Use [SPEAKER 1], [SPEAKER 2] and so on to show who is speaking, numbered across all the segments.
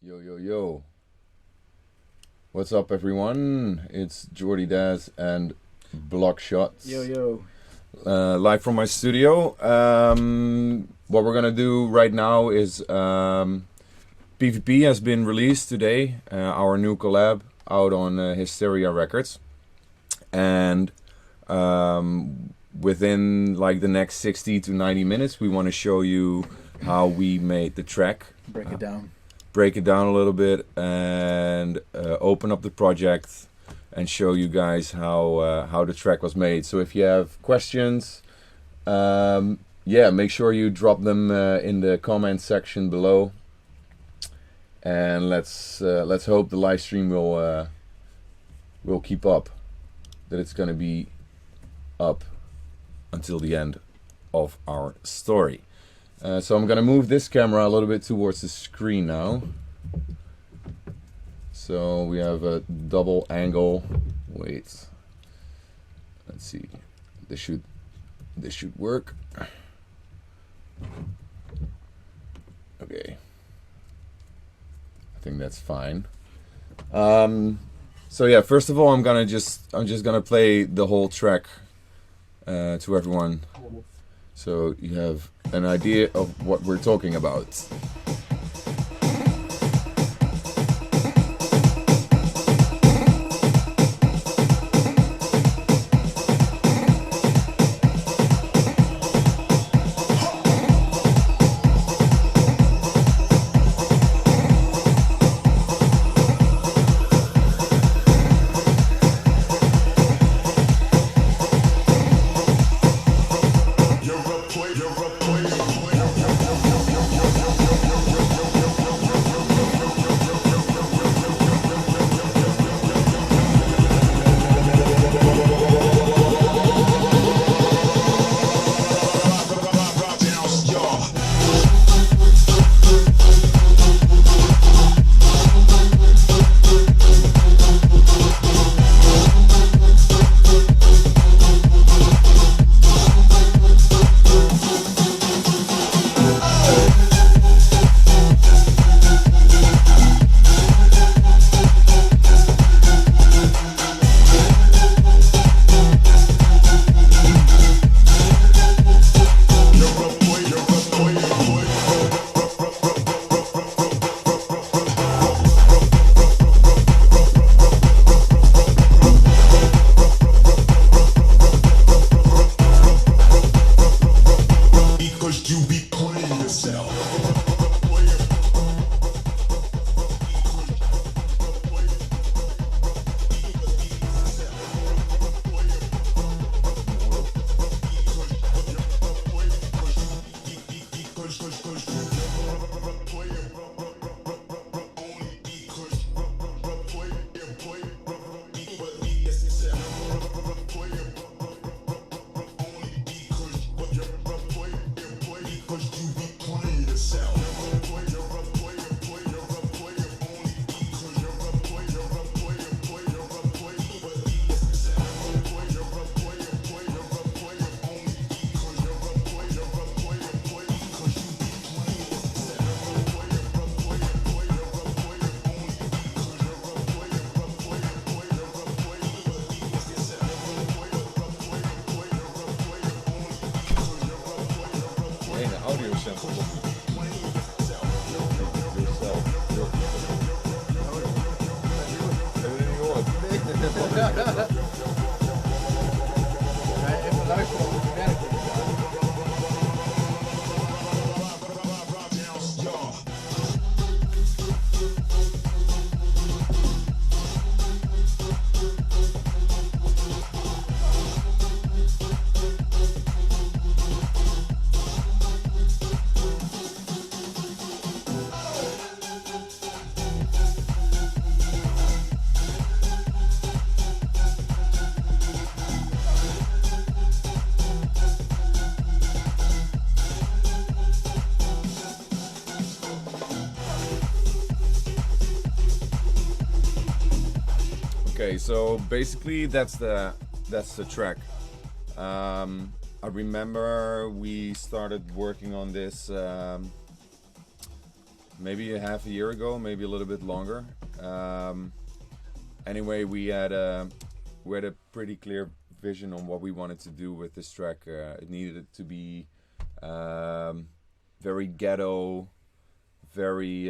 [SPEAKER 1] Yo, yo, yo. What's up, everyone? It's Jordy, Dazz, and Bloqshot.
[SPEAKER 2] Yo, yo.
[SPEAKER 1] Live from my studio. What we're gonna do right now is PvP has been released today. Our new collab out on Hysteria Records, and within like the next 60 to 90 minutes, we want to show you how we made the track.
[SPEAKER 2] Break it down.
[SPEAKER 1] Break it down a little bit and open up the project and show you guys how the track was made. So if you have questions, yeah, make sure you drop them in the comment section below, and let's hope the live stream will keep up, that it's gonna be up until the end of our story. So I'm gonna move this camera a little bit towards the screen now. So we have a double angle. Wait, let's see. This should work. Okay, I think that's fine. So yeah, first of all, I'm just gonna play the whole track to everyone, so you have an idea of what we're talking about. Okay, so basically that's the track. I remember we started working on this maybe a half a year ago, maybe a little bit longer. Anyway, we had a pretty clear vision on what we wanted to do with this track. It needed to be very ghetto, very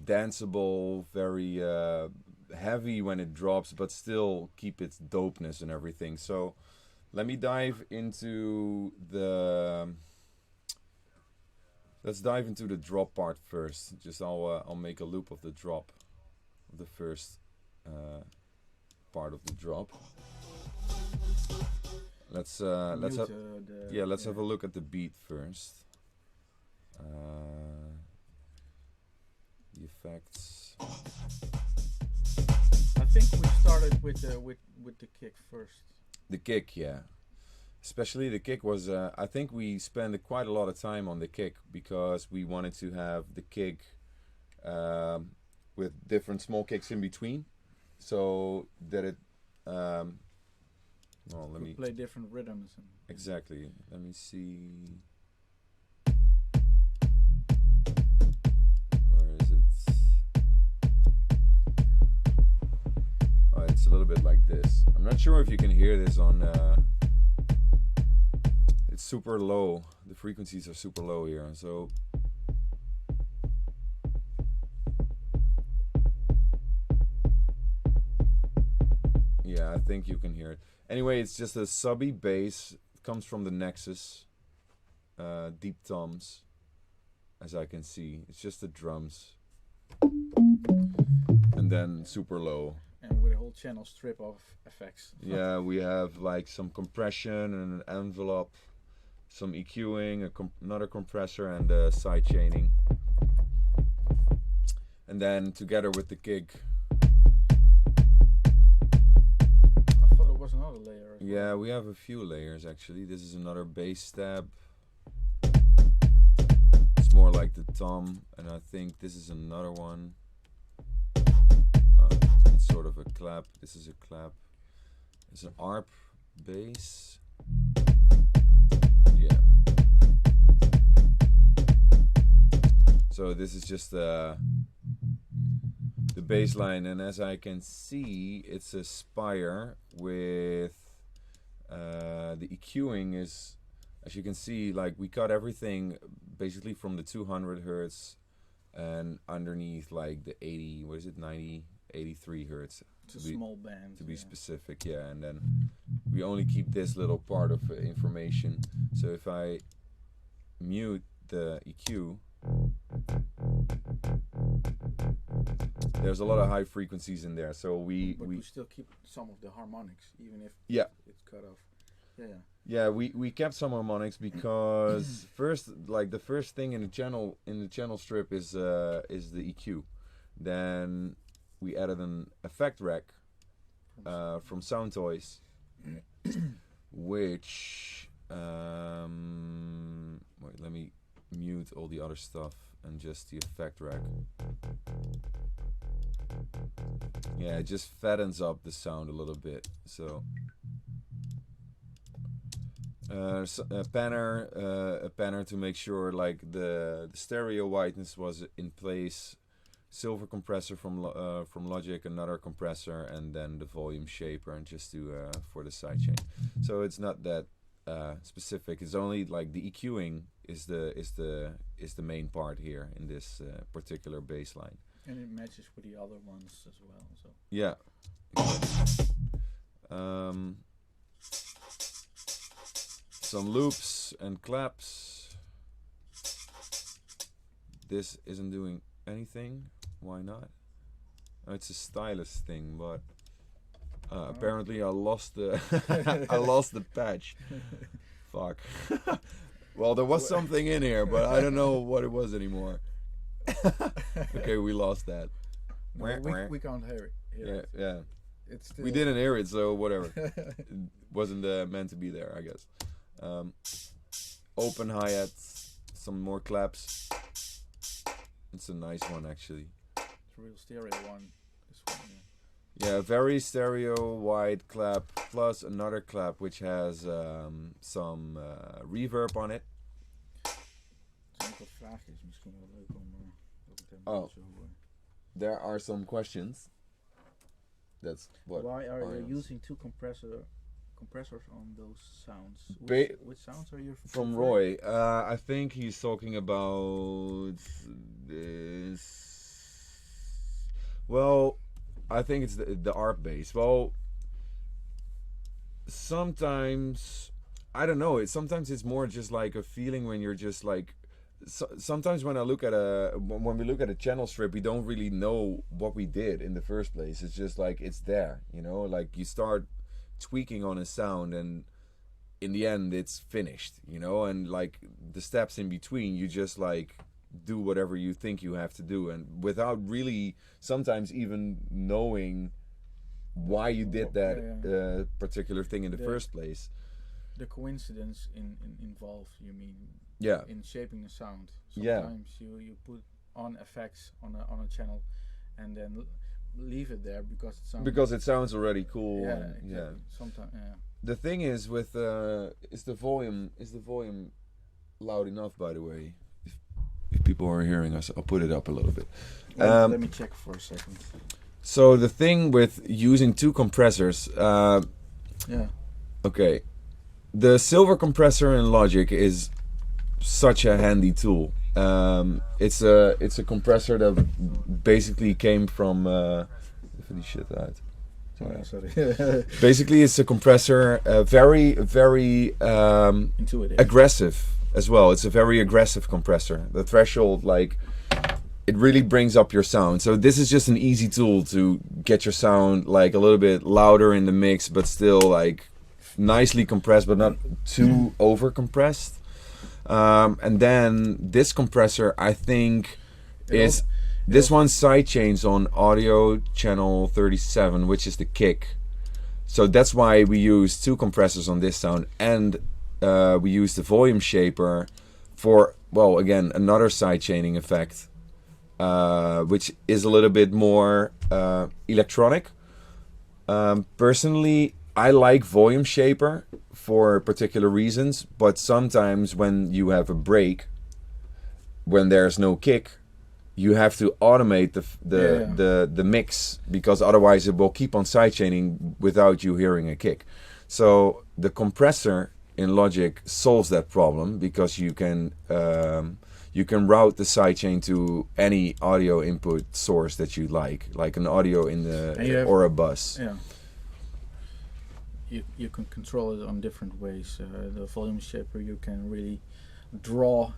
[SPEAKER 1] danceable, very heavy when it drops, but still keep its dopeness and everything. So let me dive into the let's dive into the drop part first. Just I'll make a loop of the drop, the first part of the drop. Let's have a look at the beat first. The effects.
[SPEAKER 2] I think we started with the kick first.
[SPEAKER 1] The kick, yeah. Especially the kick was. I think we spent quite a lot of time on the kick because we wanted to have the kick with different small kicks in between, so that it. Well, let me
[SPEAKER 2] play different rhythms.
[SPEAKER 1] Exactly. Let me see. Where is it? Oh, it's a little bit like this. I'm not sure if you can hear this on. It's super low. The frequencies are super low here, so. Yeah, I think you can hear it. Anyway, it's just a subby bass. It comes from the Nexus. Deep toms, as I can see. It's just the drums. And then super low.
[SPEAKER 2] And with a whole channel strip of effects.
[SPEAKER 1] Yeah, we have like some compression and an envelope, some EQing, another compressor, and side chaining. And then together with the kick.
[SPEAKER 2] Another layer as
[SPEAKER 1] yeah, well. We have a few layers actually. This is another bass stab. It's more like the tom, and I think this is another one. It's sort of a clap. This is a clap. It's an ARP bass. Yeah. So this is just the bass line, and as I can see, it's a Spire with the EQing is, as you can see, like we cut everything basically from the 200 hertz and underneath like the 80, what is it, 90, 83 hertz.
[SPEAKER 2] It's a small band.
[SPEAKER 1] To be specific, yeah, and then we only keep this little part of information. So if I mute the EQ, there's a lot of high frequencies in there, so we
[SPEAKER 2] still keep some of the harmonics, even if it's cut off.
[SPEAKER 1] Yeah, we kept some harmonics because the first thing in the channel strip is the EQ. Then we added an effect rack from Sound Toys, which wait, let me mute all the other stuff and just the effect rack. Yeah, it just fattens up the sound a little bit. So a panner to make sure like the stereo whiteness was in place. Silver compressor from Logic, another compressor, and then the volume shaper, and just to for the sidechain. So it's not that specific. It's only like the EQing is the main part here in this particular bass line.
[SPEAKER 2] And it matches with the other ones as well. So
[SPEAKER 1] yeah. Some loops and claps. This isn't doing anything. Why not? Oh, it's a stylus thing, but apparently I lost the I lost the patch. Fuck. Well, there was something in here, but I don't know what it was anymore. Okay, we lost that.
[SPEAKER 2] No, we can't hear it.
[SPEAKER 1] Yeah.
[SPEAKER 2] It's still...
[SPEAKER 1] We didn't hear it, so whatever. It wasn't meant to be there, I guess. Open hi-hats, some more claps. It's a nice one, actually.
[SPEAKER 2] It's a real stereo one. This one,
[SPEAKER 1] yeah, very stereo wide clap, plus another clap which has some reverb on it.
[SPEAKER 2] Als ik wat vraag is misschien wel leuk om
[SPEAKER 1] Oh, there are some questions. That's what.
[SPEAKER 2] Why are you using two compressors on those sounds? Which sounds are you
[SPEAKER 1] from Roy? I think he's talking about this. Well, I think it's the ARP bass. Well, sometimes I don't know. Sometimes it's more just like a feeling when you're just like. Sometimes when we look at a channel strip, we don't really know what we did in the first place. It's just like it's there, you know. Like you start tweaking on a sound, and in the end, it's finished, you know. And like the steps in between, you just like do whatever you think you have to do, and without really sometimes even knowing why you did that particular thing in the first place.
[SPEAKER 2] The coincidence involved, you mean?
[SPEAKER 1] Yeah.
[SPEAKER 2] In shaping a sound. Sometimes you put on effects on a channel, and then leave it there because it sounds
[SPEAKER 1] already cool.
[SPEAKER 2] Yeah, exactly. Yeah. Sometimes, yeah.
[SPEAKER 1] The thing is with is the volume loud enough? By the way, if people are hearing us, I'll put it up a little bit.
[SPEAKER 2] Let me check for a second.
[SPEAKER 1] So the thing with using two compressors, okay, the silver compressor in Logic is such a handy tool. It's a compressor that basically came from basically it's a compressor, very
[SPEAKER 2] intuitive,
[SPEAKER 1] aggressive as well. It's a very aggressive compressor. The threshold, like, it really brings up your sound. So this is just an easy tool to get your sound like a little bit louder in the mix, but still like nicely compressed, but not too over compressed. And then this compressor, I think, is this one's Sidechain's on audio channel 37, which is the kick. So that's why we use two compressors on this sound, and we use the volume shaper for, well, again, another sidechaining effect, which is a little bit more electronic. Personally, I like volume shaper for particular reasons, but sometimes when you have a break, when there's no kick, you have to automate the mix, because otherwise it will keep on sidechaining without you hearing a kick. So the compressor in Logic solves that problem, because you can route the sidechain to any audio input source that you like an audio in the or a bus.
[SPEAKER 2] Yeah. You can control it on different ways. The volume shaper, you can really draw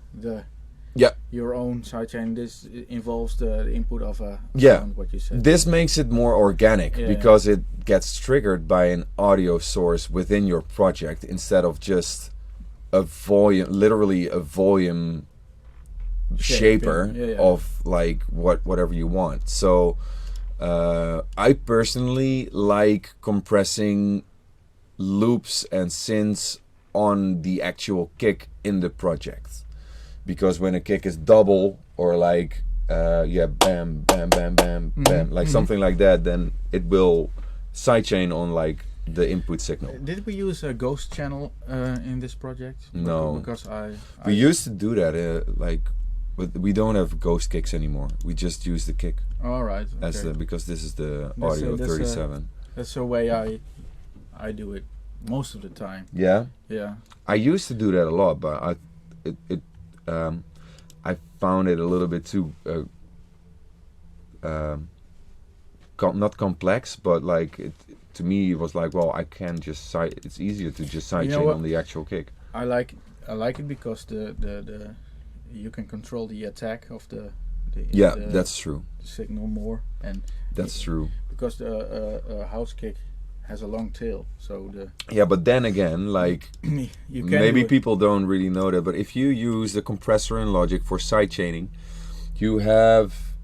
[SPEAKER 2] your own sidechain. This involves the input of a sound, what you said.
[SPEAKER 1] This makes it more organic, because it gets triggered by an audio source within your project instead of just a volume, literally a volume shaper of like whatever you want. So I personally like compressing loops and synths on the actual kick in the project, because when a kick is double or like bam bam bam bam bam, like something like that, then it will sidechain on like the input signal.
[SPEAKER 2] Did we use a ghost channel in this project?
[SPEAKER 1] No,
[SPEAKER 2] because
[SPEAKER 1] we used to do that but we don't have ghost kicks anymore. We just use the kick.
[SPEAKER 2] All right. Okay.
[SPEAKER 1] Because this is the audio 37.
[SPEAKER 2] That's the way I do it most of the time.
[SPEAKER 1] Yeah.
[SPEAKER 2] Yeah.
[SPEAKER 1] I used to do that a lot, but I found it a little bit too not complex, but like to me it was like, well, I can just it's easier to just sidechain on the actual kick.
[SPEAKER 2] I like it because the you can control the attack of the
[SPEAKER 1] that's true.
[SPEAKER 2] Signal more, and
[SPEAKER 1] that's true,
[SPEAKER 2] because the house kick has a long tail, so
[SPEAKER 1] but then again, like maybe people don't really know that, but if you use the compressor in Logic for sidechaining, you have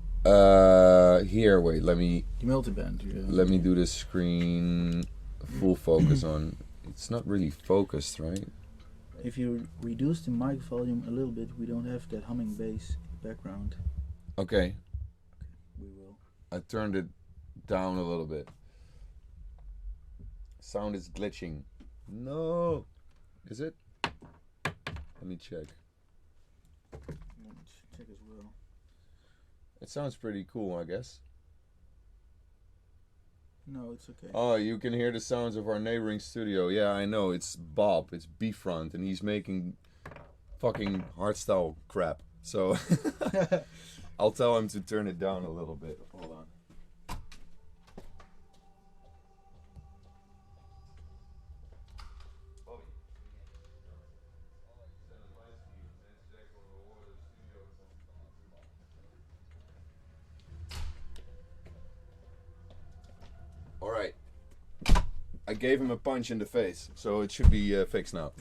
[SPEAKER 1] here, wait, let me
[SPEAKER 2] multiband.
[SPEAKER 1] Let me do the screen full focus on. It's not really focused, right?
[SPEAKER 2] If you reduce the mic volume a little bit, we don't have that humming bass background.
[SPEAKER 1] Okay.
[SPEAKER 2] We will.
[SPEAKER 1] I turned it down a little bit. Sound is glitching. No. Is it? Let me check.
[SPEAKER 2] Check as well.
[SPEAKER 1] It sounds pretty cool, I guess.
[SPEAKER 2] No, it's okay.
[SPEAKER 1] Oh, you can hear the sounds of our neighboring studio. Yeah, I know. It's Bob. It's B-Front, and he's making fucking hardstyle crap. So I'll tell him to turn it down a little bit. Hold on. All right. I gave him a punch in the face, so it should be fixed now.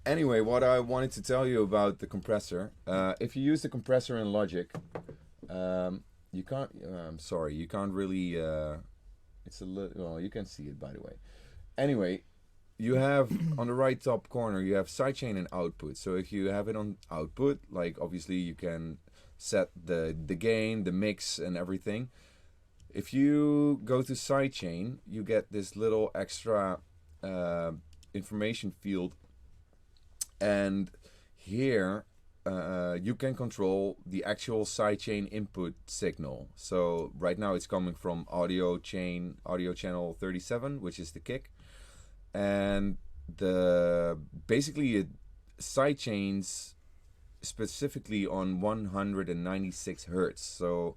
[SPEAKER 1] Anyway, what I wanted to tell you about the compressor. If you use the compressor in Logic, you can't. I'm sorry, you can't really. It's a little. Well, you can see it, by the way. Anyway, you have on the right top corner, you have sidechain and output. So if you have it on output, like obviously you can set the gain, the mix, and everything. If you go to sidechain, you get this little extra information field, and here you can control the actual sidechain input signal. So right now it's coming from audio channel 37, which is the kick, and basically it sidechains specifically on 196 hertz. So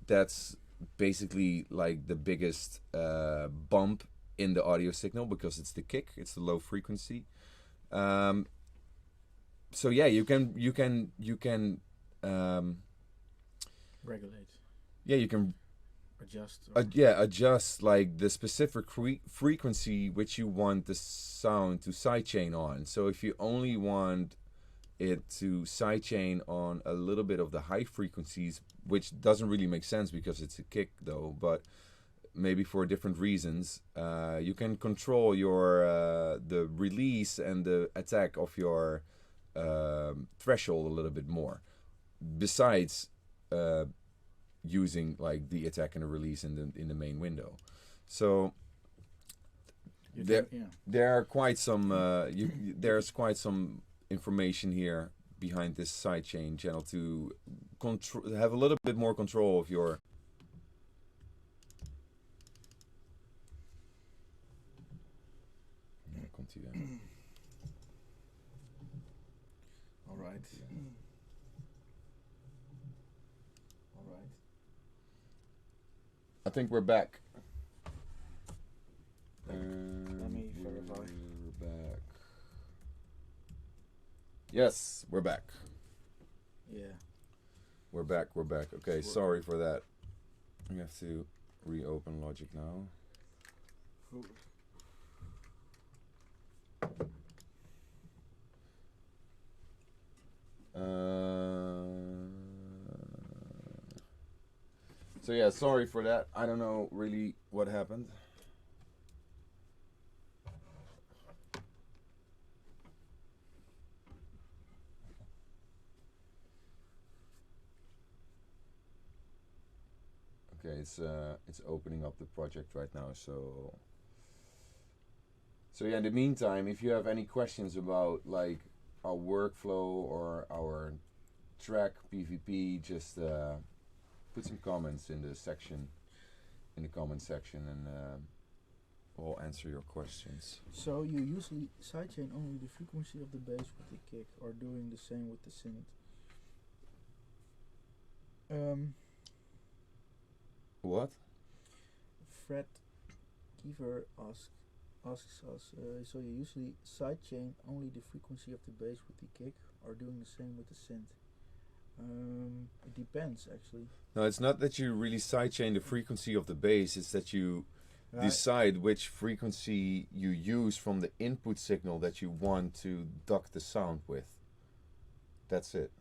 [SPEAKER 1] that's basically like the biggest bump in the audio signal because it's the kick, it's the low frequency. So yeah, you can
[SPEAKER 2] regulate.
[SPEAKER 1] Yeah, you can
[SPEAKER 2] adjust.
[SPEAKER 1] Adjust like the specific frequency which you want the sound to sidechain on. So if you only want it to sidechain on a little bit of the high frequencies, which doesn't really make sense because it's a kick though, but maybe for different reasons, you can control your the release and the attack of your threshold a little bit more, besides using like the attack and the release in the main window. So there are quite some there's quite some information here behind this sidechain channel to have a little bit more control of your
[SPEAKER 2] all right.
[SPEAKER 1] I think we're back.
[SPEAKER 2] Let me verify.
[SPEAKER 1] We're back. Yes, we're back.
[SPEAKER 2] Yeah.
[SPEAKER 1] We're back. Okay, sorry for that. We have to reopen Logic now. So yeah, sorry for that. I don't know really what happened. Okay, it's opening up the project right now. So yeah, in the meantime, if you have any questions about like our workflow or our track PvP, just put some comments in the comment section, and we'll answer your questions.
[SPEAKER 2] So you usually sidechain only the frequency of the bass with the kick, or doing the same with the synth?
[SPEAKER 1] What?
[SPEAKER 2] Fred Kiever asks us, so you usually sidechain only the frequency of the bass with the kick, or doing the same with the synth? It depends, actually.
[SPEAKER 1] No, it's not that you really sidechain the frequency of the bass, it's that you decide which frequency you use from the input signal that you want to duck the sound with. That's it.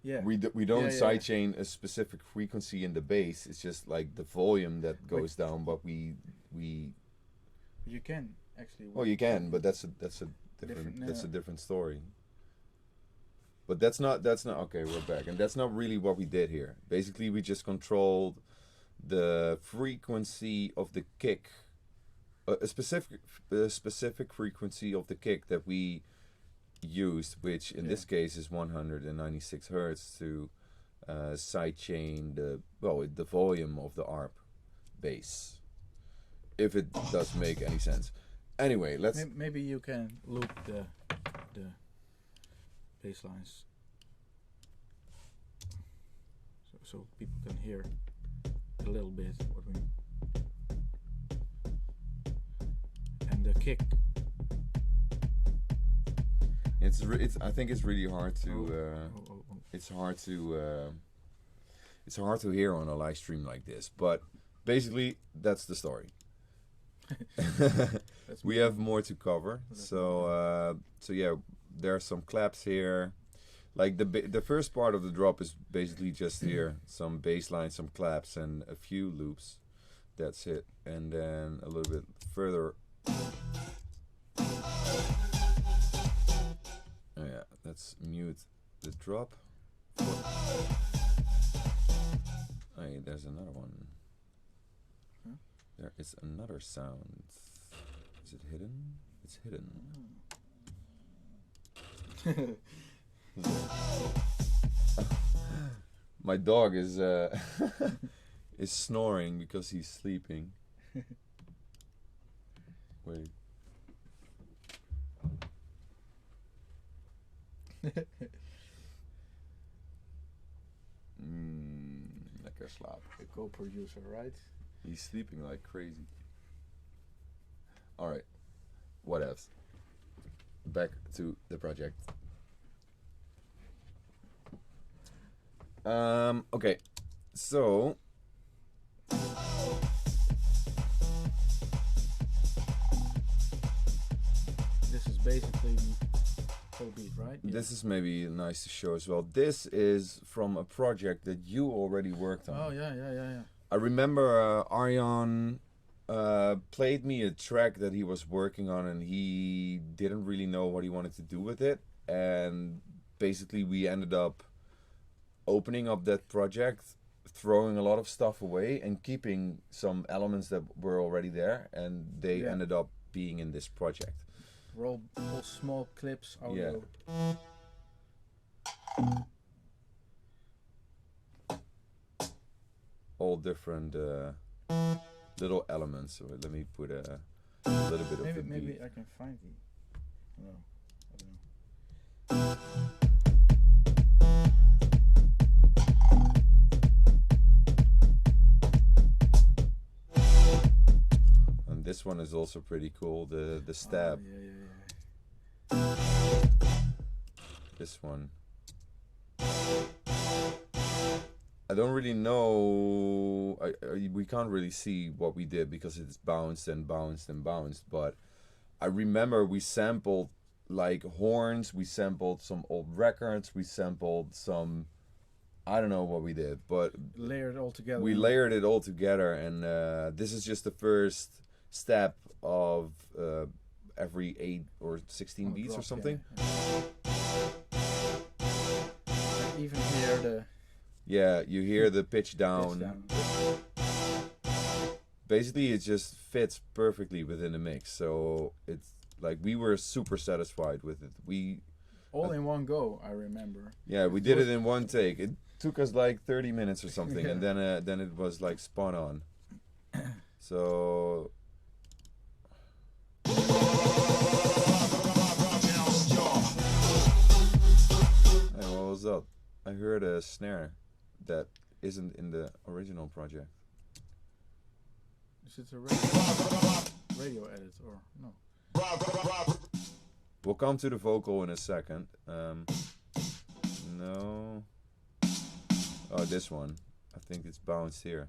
[SPEAKER 2] Yeah.
[SPEAKER 1] We don't sidechain a specific frequency in the bass. It's just like the volume that goes down, but we
[SPEAKER 2] you can actually.
[SPEAKER 1] Oh, you can, but that's a different story. But that's not okay. We're back, and that's not really what we did here. Basically, we just controlled the frequency of the kick, a specific frequency of the kick that we used, which in this case is 196 hertz to sidechain the volume of the ARP bass, if it does make any sense. Anyway, let's.
[SPEAKER 2] Maybe you can loop the bass lines, so people can hear a little bit what we. And the kick.
[SPEAKER 1] I think it's really hard to. It's hard to. It's hard to hear on a live stream like this, but basically that's the story. We have more to cover, so yeah, there are some claps here. Like the first part of the drop is basically just here, some bass line, some claps, and a few loops. That's it, and then a little bit further. Oh yeah, let's mute the drop. Oh yeah, there's another one.
[SPEAKER 2] Huh?
[SPEAKER 1] There is another sound. Is it hidden? It's hidden. My dog is is snoring because he's sleeping. Wait. Lekker slaap.
[SPEAKER 2] The co-producer, right?
[SPEAKER 1] He's sleeping like crazy. Alright. What else? Back to the project. Okay. So
[SPEAKER 2] this is basically full beat, right? Yeah.
[SPEAKER 1] This is maybe nice to show as well. This is from a project that you already worked on.
[SPEAKER 2] Oh yeah.
[SPEAKER 1] I remember Arjan played me a track that he was working on, and he didn't really know what he wanted to do with it. And basically we ended up opening up that project, throwing a lot of stuff away and keeping some elements that were already there, and they ended up being in this project.
[SPEAKER 2] Roll small clips, audio.
[SPEAKER 1] Yeah. All different little elements. So let me put a little bit of the beat.
[SPEAKER 2] Maybe I can find the. No, I don't know.
[SPEAKER 1] And this one is also pretty cool. The stab.
[SPEAKER 2] Oh, yeah.
[SPEAKER 1] This one. I don't really know. We can't really see what we did because it's bounced and bounced and bounced. But I remember we sampled like horns. We sampled some old records. We sampled some. I don't know what we did, but
[SPEAKER 2] layered it all together.
[SPEAKER 1] We layered it all together, and this is just the first step of every 8 or 16 beats or something.
[SPEAKER 2] Yeah. I even hear the.
[SPEAKER 1] Yeah, you hear the pitch down. Basically, it just fits perfectly within the mix. So it's like we were super satisfied with it.
[SPEAKER 2] All in one go, I remember.
[SPEAKER 1] Yeah, we did it in one take. It took us like 30 minutes or something, and then it was like spot on. So. Hey, what was that? I heard a snare that isn't in the original project.
[SPEAKER 2] Is it a radio edit or no?
[SPEAKER 1] We'll come to the vocal in a second. No. Oh, this one. I think it's bounced here.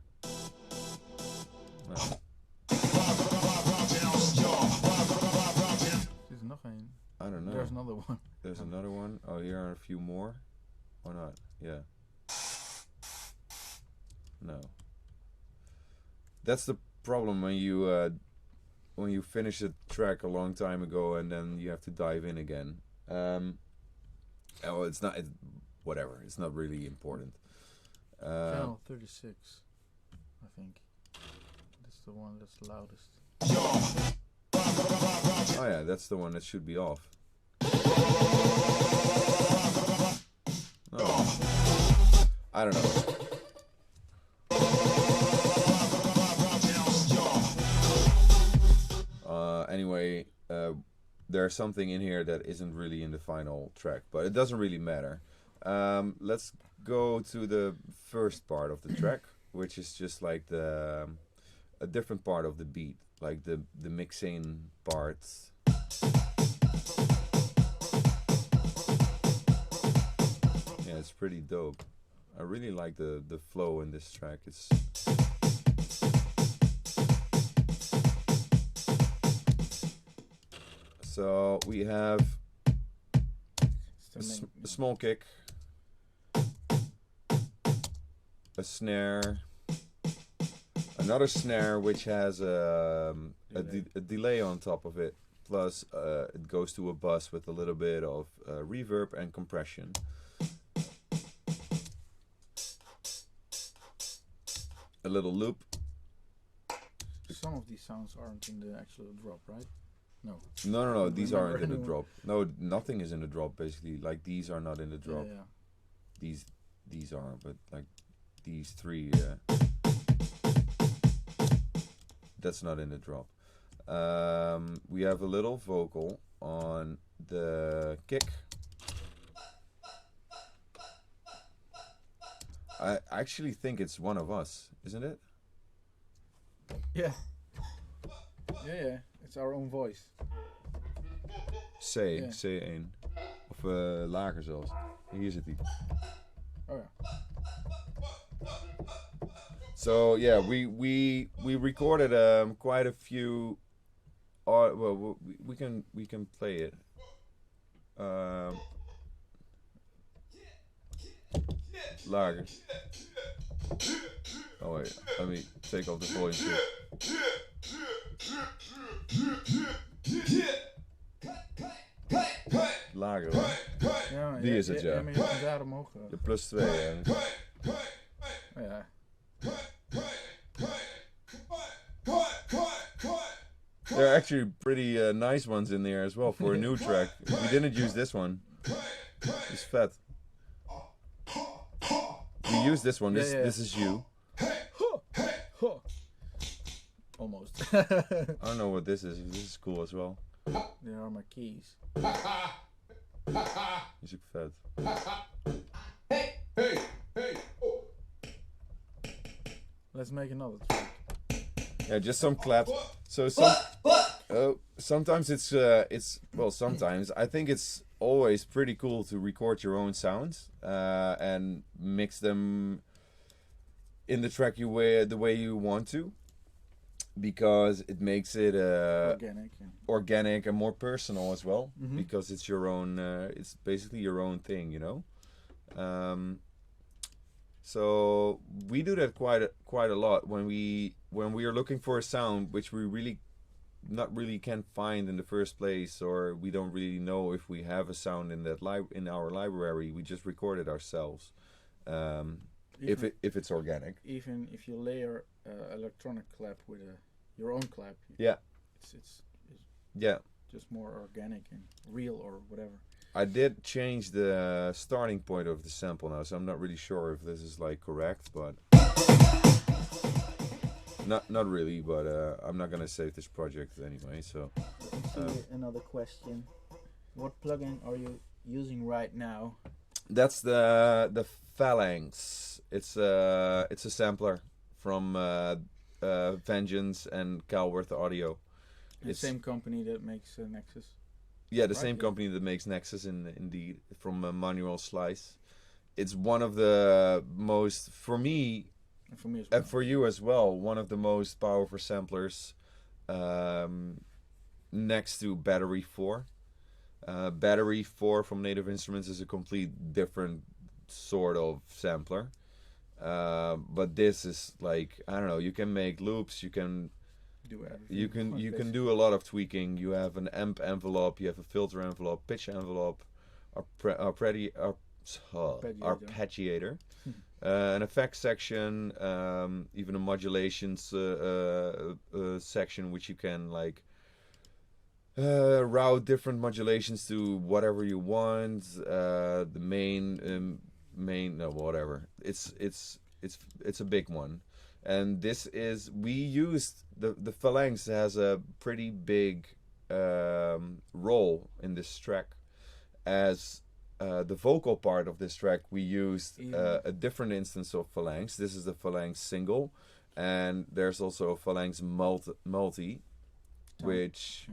[SPEAKER 1] No.
[SPEAKER 2] There's nothing.
[SPEAKER 1] I don't know.
[SPEAKER 2] There's another one.
[SPEAKER 1] There's another one. Oh, here are a few more. Or not? Yeah. No. That's the problem when you finish a track a long time ago and then you have to dive in again. Well, it's not. Whatever. It's not really important.
[SPEAKER 2] Channel 36, I think. That's the one that's loudest.
[SPEAKER 1] Oh yeah, that's the one that should be off. Oh. I don't know. Anyway, there's something in here that isn't really in the final track, but it doesn't really matter. Let's go to the first part of the track, which is just like a different part of the beat, like the mixing parts. Yeah, it's pretty dope. I really like the flow in this track. It's so we have a small kick, a snare, another snare which has a delay on top of it, plus it goes to a bus with a little bit of reverb and compression. A little loop.
[SPEAKER 2] Some of these sounds aren't in the actual drop, right? No.
[SPEAKER 1] No. These aren't in the drop. No, nothing is in the drop. Basically, like these are not in the drop.
[SPEAKER 2] Yeah.
[SPEAKER 1] These are, but like these three. That's not in the drop. We have a little vocal on the kick. I actually think it's one of us, isn't it?
[SPEAKER 2] Yeah. Yeah. It's our own voice.
[SPEAKER 1] C1. Of lager zelfs. Hier zit hij.
[SPEAKER 2] Oh ja.
[SPEAKER 1] So yeah, we recorded quite a few. Well, we can play it. Lager. Oh wait, let me take off the volume too. Lager hoor.
[SPEAKER 2] Ja,
[SPEAKER 1] Die is het, ja.
[SPEAKER 2] Maar je kan daar omhoog.
[SPEAKER 1] De +2. Ja.
[SPEAKER 2] Ja.
[SPEAKER 1] There are actually pretty nice ones in there as well for a new track. We didn't use this one. It's fat. We use this one. This is you.
[SPEAKER 2] Almost.
[SPEAKER 1] I don't know what this is. This is cool as well.
[SPEAKER 2] There are my keys.
[SPEAKER 1] Is ook vet.
[SPEAKER 2] Let's make another track.
[SPEAKER 1] Yeah, just some claps. So sometimes it's well, sometimes I think it's always pretty cool to record your own sounds and mix them in the track the way you want to, because it makes it organic and more personal as well, because it's your own it's basically your own thing, you know. So we do that quite a lot when we are looking for a sound which we really can't find in the first place, or we don't really know if we have a sound in that in our library. We just record it ourselves. If it's organic.
[SPEAKER 2] Even if you layer electronic clap with your own clap.
[SPEAKER 1] Yeah.
[SPEAKER 2] It's
[SPEAKER 1] yeah.
[SPEAKER 2] Just more organic and real or whatever.
[SPEAKER 1] I did change the starting point of the sample now, so I'm not really sure if this is like correct, but not really. But I'm not gonna save this project anyway. So
[SPEAKER 2] another question: what plugin are you using right now?
[SPEAKER 1] That's the Phalanx. It's a sampler from Vengeance and Calworth Audio.
[SPEAKER 2] The same company that makes Nexus.
[SPEAKER 1] Yeah, the same company that makes Nexus, indeed, from Manuel Slice. It's one of the most, for me,
[SPEAKER 2] and for me as well,
[SPEAKER 1] and for you as well, one of the most powerful samplers, next to Battery 4. Battery 4 from Native Instruments is a complete different sort of sampler. But this is like, I don't know, you can make loops, you can
[SPEAKER 2] do everything.
[SPEAKER 1] You can do a lot of tweaking. You have an amp envelope, you have a filter envelope, pitch envelope, arpeggiator, an effects section, even a modulations section, which you can like route different modulations to whatever you want. The main no whatever. It's a big one, and this is we used the phalanx has a pretty big role in this track, as the vocal part of this track we used a different instance of phalanx. This is the phalanx single, and there's also a phalanx multi which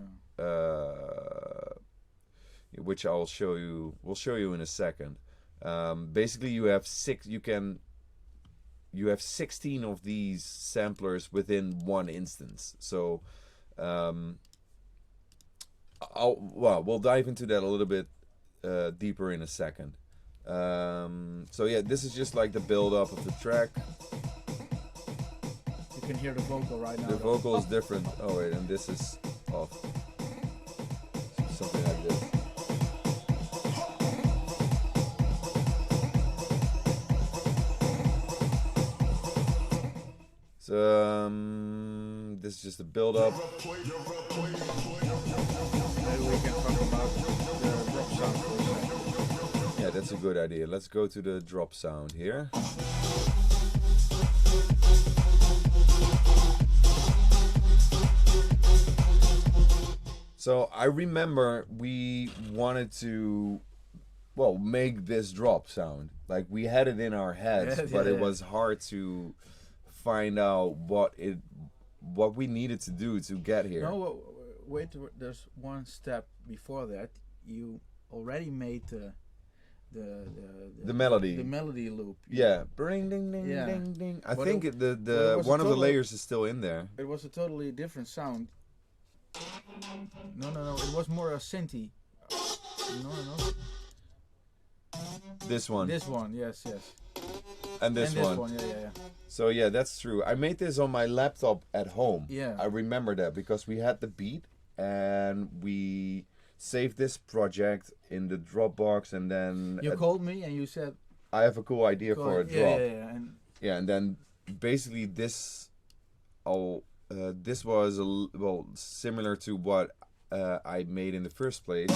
[SPEAKER 1] which I'll show you. We'll show you in a second. Basically, you have 16 of these samplers within one instance. So, we'll dive into that a little bit deeper in a second. So yeah, this is just like the build up of the track.
[SPEAKER 2] You can hear the vocal right now.
[SPEAKER 1] The vocal is different. Oh wait, and this is off. Something like this. So this is just a build up.
[SPEAKER 2] Maybe we can talk about the drop sound for a second.
[SPEAKER 1] Yeah, that's a good idea. Let's go to the drop sound here. So I remember we wanted to, well, make this drop sound. Like we had it in our heads, but it was hard to find out what we needed to do to get here.
[SPEAKER 2] No, wait. There's one step before that. You already made the
[SPEAKER 1] melody.
[SPEAKER 2] The melody loop.
[SPEAKER 1] Yeah, ding ding ding ding ding. I think the one of the layers is still in there.
[SPEAKER 2] It was a totally different sound. No. It was more a synthy. No.
[SPEAKER 1] This one.
[SPEAKER 2] This one, yes.
[SPEAKER 1] And this one.
[SPEAKER 2] Yeah.
[SPEAKER 1] So yeah, that's true. I made this on my laptop at home.
[SPEAKER 2] Yeah.
[SPEAKER 1] I remember that because we had the beat and we saved this project in the Dropbox, and then
[SPEAKER 2] you called me and you said
[SPEAKER 1] I have a cool idea for a drop.
[SPEAKER 2] Yeah.
[SPEAKER 1] And then basically this was similar to what I made in the first place.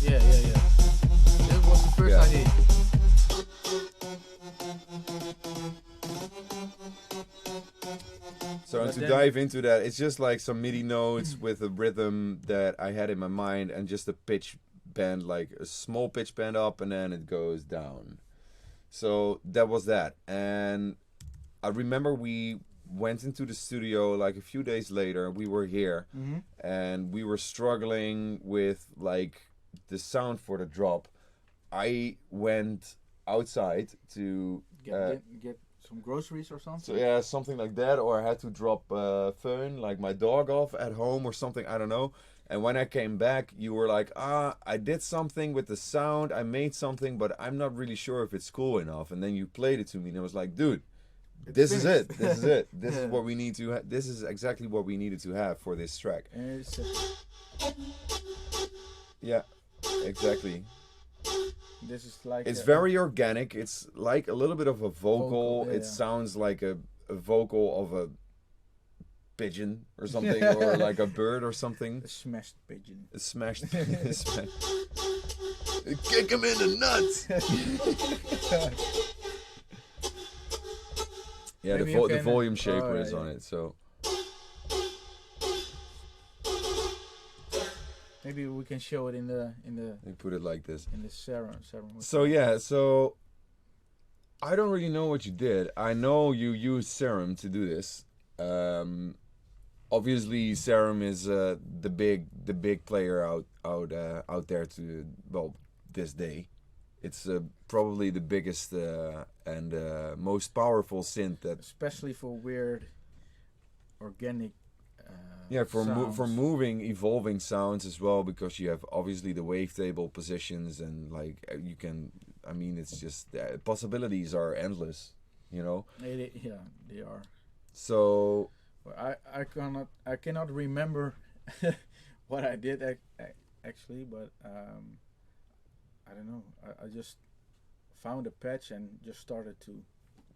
[SPEAKER 2] Yeah. That was the first idea.
[SPEAKER 1] So to dive into that, it's just like some MIDI notes with a rhythm that I had in my mind, and just a pitch bend, like a small pitch bend up, and then it goes down. So that was that. And I remember we went into the studio like a few days later. We were here, and we were struggling with like the sound for the drop. I went outside to
[SPEAKER 2] get some groceries or something.
[SPEAKER 1] So yeah, something like that, or I had to drop Fern, like my dog, off at home or something. I don't know. And when I came back, you were like, I did something with the sound. I made something, but I'm not really sure if it's cool enough. And then you played it to me, and I was like, dude, this is it. This is it. This is what we need to. This is exactly what we needed to have for this track. Yeah, exactly.
[SPEAKER 2] This is like
[SPEAKER 1] it's very organic. It's like a little bit of a vocal. It sounds like a vocal of a pigeon or something, or like a bird or something.
[SPEAKER 2] A smashed pigeon.
[SPEAKER 1] A smashed pigeon. Kick him in the nuts. Yeah, the volume shaper is on it, so.
[SPEAKER 2] Maybe we can show it in the.
[SPEAKER 1] They put it like this.
[SPEAKER 2] In the Serum.
[SPEAKER 1] So yeah, so I don't really know what you did. I know you used Serum to do this. Obviously, Serum is the big player out there to this day. It's probably the biggest and most powerful synth that.
[SPEAKER 2] Especially for weird, organic.
[SPEAKER 1] For moving, evolving sounds as well, because you have obviously the wavetable positions, and like you can. I mean, it's just possibilities are endless, you know.
[SPEAKER 2] They are.
[SPEAKER 1] So.
[SPEAKER 2] I cannot remember what I did actually, but I don't know. I just found a patch and just started to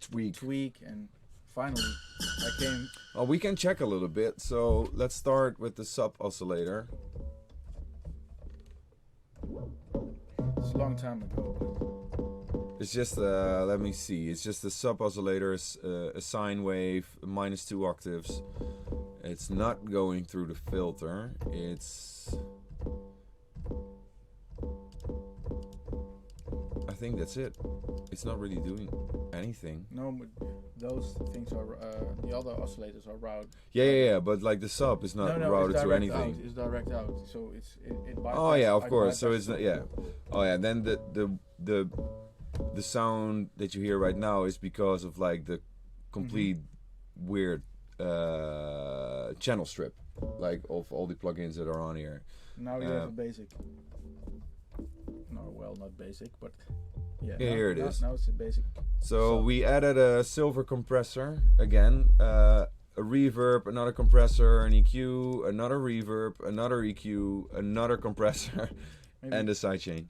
[SPEAKER 2] tweak and finally, I came.
[SPEAKER 1] Well, we can check a little bit. So let's start with the sub oscillator.
[SPEAKER 2] It's a long time ago.
[SPEAKER 1] It's just let me see. It's just a sub oscillator, a sine wave, -2 octaves. It's not going through the filter. It's. I think that's it. It's not really doing anything.
[SPEAKER 2] No, but those things are the other oscillators are routed.
[SPEAKER 1] Yeah. But like the sub is not routed
[SPEAKER 2] it's
[SPEAKER 1] to
[SPEAKER 2] direct
[SPEAKER 1] anything.
[SPEAKER 2] Out. It's direct out, so it
[SPEAKER 1] Oh yeah, of course. So it's not, yeah. Oh yeah. Then the sound that you hear right now is because of like the complete weird channel strip, like of all the plugins that are on here.
[SPEAKER 2] Now you have a basic. No, well, not basic, but yeah.
[SPEAKER 1] Here it is.
[SPEAKER 2] Now it's a basic.
[SPEAKER 1] So we added a silver compressor again, a reverb, another compressor, an EQ, another reverb, another EQ, another compressor, and a sidechain.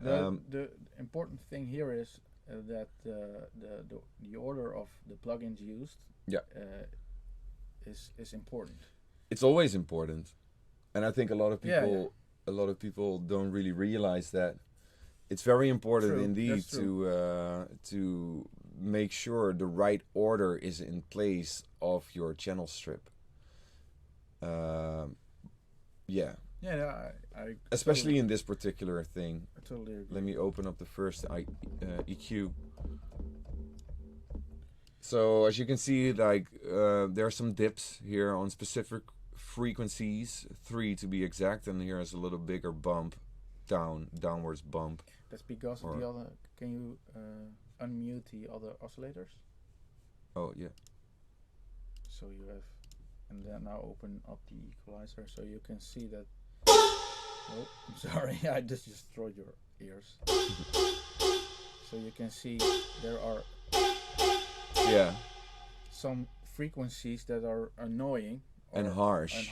[SPEAKER 2] The important thing here is that the order of the plugins used is important.
[SPEAKER 1] It's always important, and I think a lot of people don't really realize that. It's very important indeed to make sure the right order is in place of your channel strip. Yeah.
[SPEAKER 2] Yeah, no, I
[SPEAKER 1] especially
[SPEAKER 2] totally,
[SPEAKER 1] in this particular thing.
[SPEAKER 2] I totally agree.
[SPEAKER 1] Let me open up the first EQ. So as you can see, like there are some dips here on specific frequencies, 3 to be exact, and here is a little bigger bump, downwards bump.
[SPEAKER 2] That's because of the other. Can you unmute the other oscillators?
[SPEAKER 1] Oh yeah.
[SPEAKER 2] So you have, and then now open up the equalizer, so you can see that. Oh, I'm sorry, I just destroyed your ears. So you can see there are some frequencies that are annoying
[SPEAKER 1] and harsh.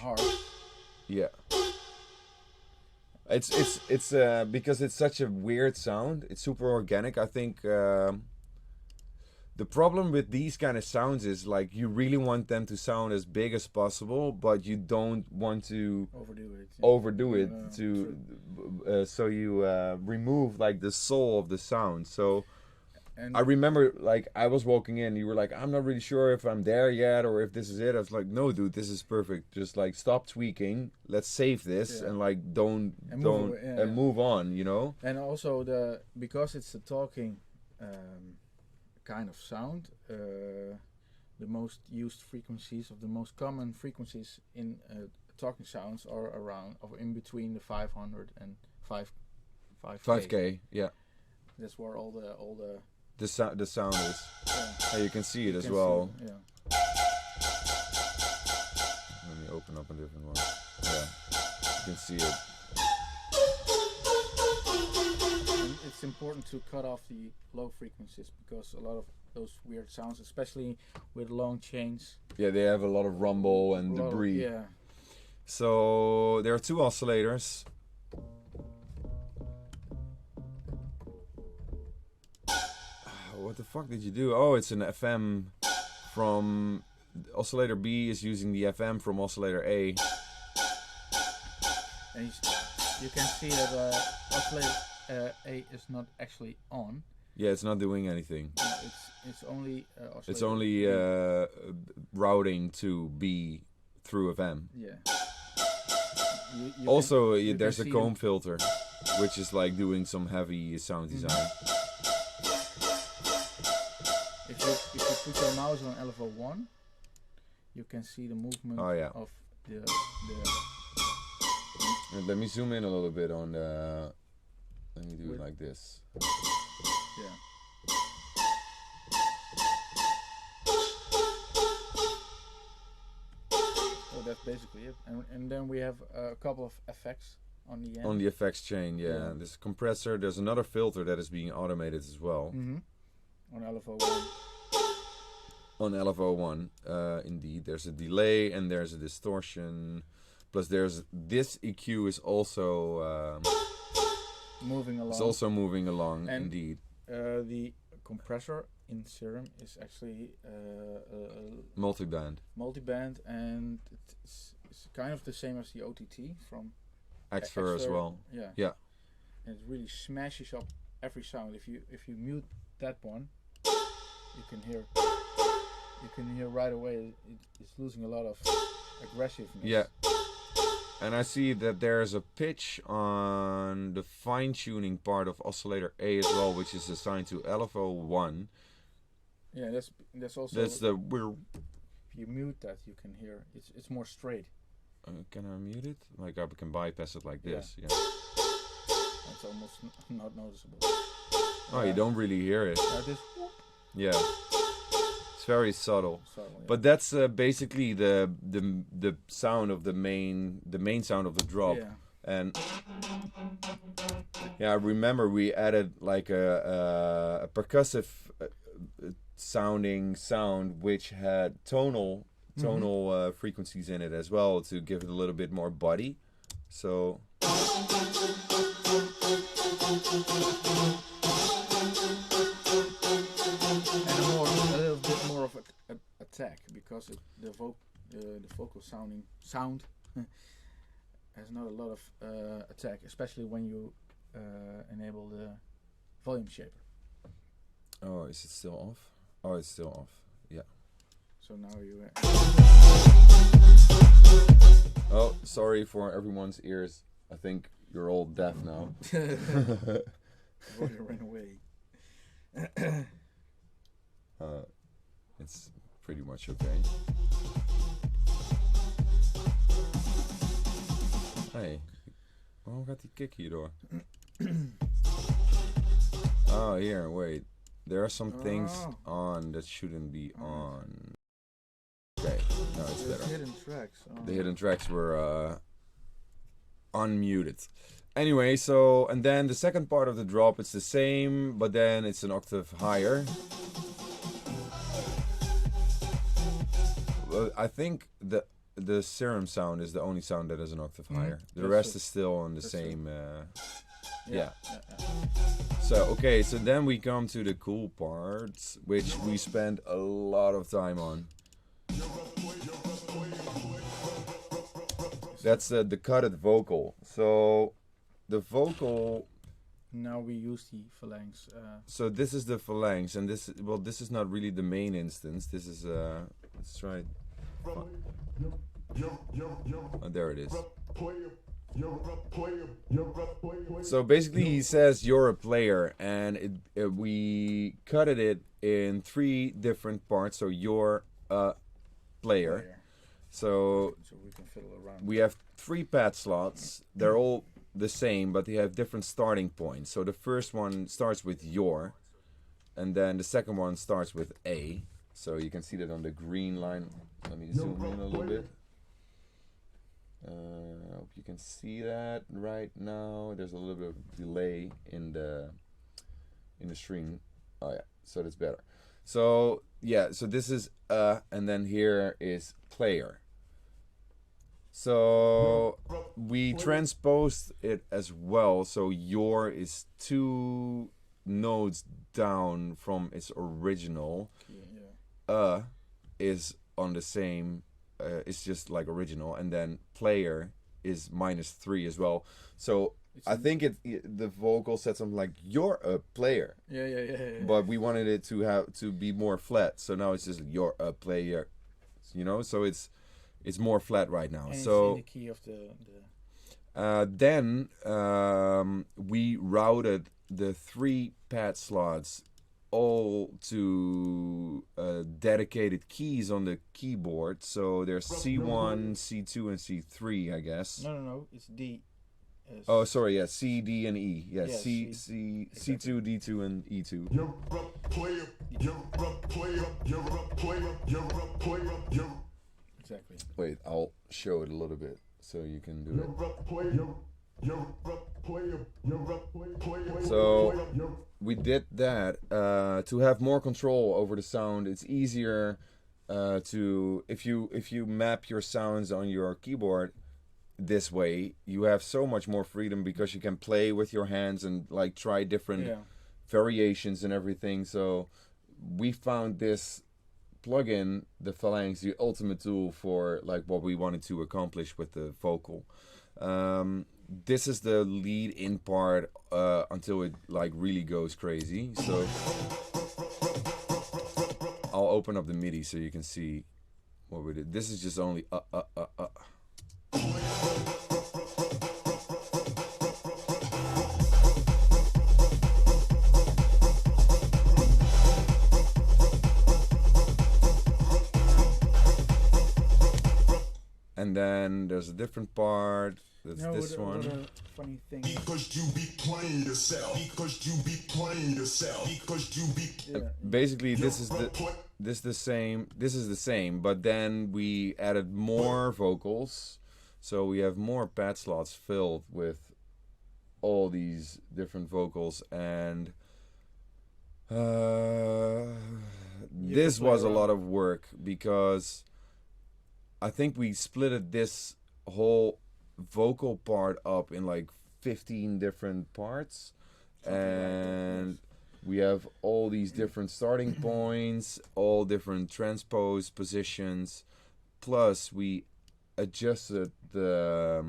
[SPEAKER 1] Yeah. It's because it's such a weird sound. It's super organic. I think the problem with these kind of sounds is like you really want them to sound as big as possible, but you don't want to overdo it so you remove like the soul of the sound. So I remember like I was walking in, you were like, I'm not really sure if I'm there yet or if this is it. I was like, no dude, this is perfect. Just like stop tweaking, let's save this and like don't move on, you know.
[SPEAKER 2] And also because it's a talking kind of sound, the most used frequencies of the most common frequencies in talking sounds are around or in between the 500 and 5K.
[SPEAKER 1] Yeah.
[SPEAKER 2] That's where all the
[SPEAKER 1] sound is. Yeah. You can see it as well. Let me open up a different one. Yeah, you can see it.
[SPEAKER 2] And it's important to cut off the low frequencies because a lot of those weird sounds, especially with long chains.
[SPEAKER 1] Yeah, they have a lot of rumble and debris. So there are 2 oscillators. What the fuck did you do? Oh, it's an FM from oscillator B is using the FM from oscillator A.
[SPEAKER 2] And you can see that oscillator A is not actually on.
[SPEAKER 1] Yeah, it's not doing anything.
[SPEAKER 2] It's only
[SPEAKER 1] it's only routing to B through FM.
[SPEAKER 2] Yeah.
[SPEAKER 1] Also, there's a comb filter, which is like doing some heavy sound design.
[SPEAKER 2] If you put your mouse on LFO1, you can see the movement of the.
[SPEAKER 1] Let me zoom in a little bit on the. Let me do it like this.
[SPEAKER 2] Yeah. So that's basically it. And then we have a couple of effects on the end.
[SPEAKER 1] On the effects chain, yeah. There's a compressor. There's another filter that is being automated as well.
[SPEAKER 2] On LFO1.
[SPEAKER 1] On LFO1, indeed. There's a delay and there's a distortion. Plus there's this EQ is also
[SPEAKER 2] moving along.
[SPEAKER 1] It's also moving along,
[SPEAKER 2] and
[SPEAKER 1] indeed.
[SPEAKER 2] The compressor in Serum is actually
[SPEAKER 1] Multi-band.
[SPEAKER 2] multi-band, and it's kind of the same as the OTT from
[SPEAKER 1] Xfer as well.
[SPEAKER 2] Yeah.
[SPEAKER 1] Yeah.
[SPEAKER 2] And it really smashes up every sound. If you mute that one, you can hear right away it's losing a lot of aggressiveness.
[SPEAKER 1] Yeah. And I see that there's a pitch on the fine-tuning part of oscillator A as well, which is assigned to LFO1.
[SPEAKER 2] Yeah, that's also.
[SPEAKER 1] That's the we're.
[SPEAKER 2] If you mute that, you can hear it's more straight.
[SPEAKER 1] Can I mute it? Like I can bypass it like this. Yeah.
[SPEAKER 2] It's almost not noticeable.
[SPEAKER 1] Oh, you don't really hear it.
[SPEAKER 2] This.
[SPEAKER 1] Yeah. It's very subtle.
[SPEAKER 2] Yeah.
[SPEAKER 1] But that's basically the sound of the main sound of the drop.
[SPEAKER 2] Yeah.
[SPEAKER 1] And yeah, I remember we added like a percussive sounding sound which had tonal frequencies in it as well to give it a little bit more body. So
[SPEAKER 2] a little bit more of a attack, because the vocal sound has not a lot of attack, especially when you enable the volume shaper.
[SPEAKER 1] oh, is it still off? Oh, it's still off. Yeah.
[SPEAKER 2] So now you.
[SPEAKER 1] Oh, sorry for everyone's ears. I think you're all deaf now.
[SPEAKER 2] Jordy ran away.
[SPEAKER 1] It's pretty much okay. Hey, waarom gaat die kick hierdoor? Oh, here, wait. There are some things on that shouldn't be on. Okay, no, it's better.
[SPEAKER 2] The hidden tracks.
[SPEAKER 1] The hidden tracks were unmuted. Anyway, so, and then the second part of the drop, it's the same, but then it's an octave higher. I think the Serum sound is the only sound that is an octave higher. The rest is still on the same. Yeah. So, okay, so then we come to the cool parts, which we spend a lot of time on. That's the cutted vocal. So the vocal.
[SPEAKER 2] Now we use the phalanx.
[SPEAKER 1] So this is the phalanx, and this is not really the main instance. This is let's try it. Oh, there it is. So basically he says you're a player, and we cutted it in 3 different parts. So you're a player. So
[SPEAKER 2] we can fiddle around.
[SPEAKER 1] We have 3 pad slots. They're all the same, but they have different starting points. So the first one starts with your, and then the second one starts with A. So you can see that on the green line. Let me zoom in a little bit. I hope you can see that right now. There's a little bit of delay in the stream. Oh yeah, so that's better. So yeah, so this is and then here is player. So we transposed it as well. So your is 2 notes down from its original. Is on the same. It's just like original, and then player is -3 as well. So I think the vocal said something like "you're a player."
[SPEAKER 2] Yeah.
[SPEAKER 1] But we wanted it to be more flat, so now it's just "you're a player," you know. So it's more flat right now.
[SPEAKER 2] And
[SPEAKER 1] so
[SPEAKER 2] it's in the key of the
[SPEAKER 1] then we routed the 3 pad slots all to dedicated keys on the keyboard. So there's C1, C2, and C3, I guess.
[SPEAKER 2] No, it's D.
[SPEAKER 1] Oh, sorry, yeah, C, D, and E. Yeah,
[SPEAKER 2] Yeah,
[SPEAKER 1] C2, D2, and E2.
[SPEAKER 2] Exactly.
[SPEAKER 1] Wait, I'll show it a little bit so you can do it. So we did that to have more control over the sound. It's easier to if you map your sounds on your keyboard this way, you have so much more freedom because you can play with your hands and like try different variations and everything. So we found this plugin, the Phalanx, the ultimate tool for like what we wanted to accomplish with the vocal. This is the lead in part until it like really goes crazy. So I'll open up the MIDI so you can see what we did. This is just only and then there's a different part. That's this one.
[SPEAKER 2] What a funny thing.
[SPEAKER 3] Because you be playing yourself. Because you be playing yourself. Because you be.
[SPEAKER 2] Yeah.
[SPEAKER 1] Basically, this is the same, but then we added more vocals, so we have more pad slots filled with all these different vocals, and this was a lot of work because I think we splitted this whole vocal part up in like 15 different parts, and we have all these different starting points, all different transpose positions, plus we adjusted the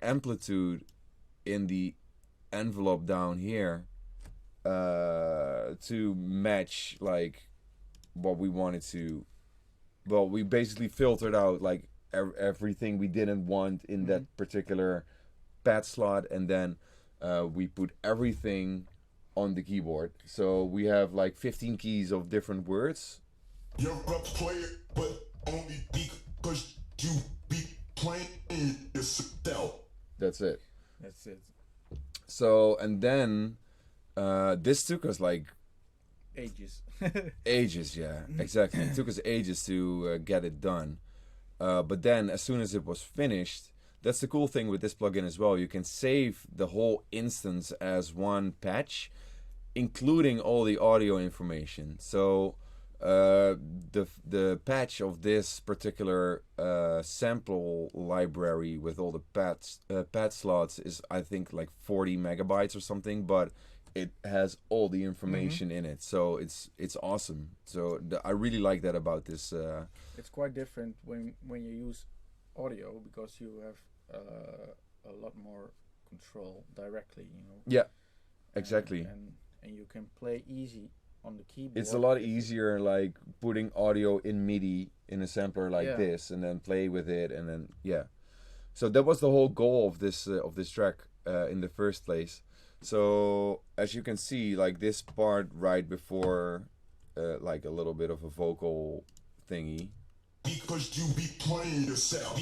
[SPEAKER 1] amplitude in the envelope down here to match like what we wanted to. Well, we basically filtered out like everything we didn't want in that particular pad slot, and then we put everything on the keyboard. So we have like 15 keys of different words.
[SPEAKER 3] You're a player, but only because you be playing yourself.
[SPEAKER 1] That's it.
[SPEAKER 2] That's it.
[SPEAKER 1] So, and then this took us like
[SPEAKER 2] Ages.
[SPEAKER 1] ages, yeah, exactly. It took us ages to get it done. But then as soon as it was finished, that's the cool thing with this plugin as well. You can save the whole instance as one patch, including all the audio information. So the patch of this particular sample library with all the pad slots is, I think, like 40 megabytes or something, but it has all the information in it, so it's awesome. So I really like that about this.
[SPEAKER 2] It's quite different when you use audio because you have a lot more control directly, you know.
[SPEAKER 1] Yeah, exactly.
[SPEAKER 2] And you can play easy on the keyboard.
[SPEAKER 1] It's a lot easier, like putting audio in MIDI in a sampler like this, and then play with it, and then So that was the whole goal of this track in the first place. So as you can see, like this part right before, like a little bit of a vocal thingy.
[SPEAKER 3] Because you be playing yourself.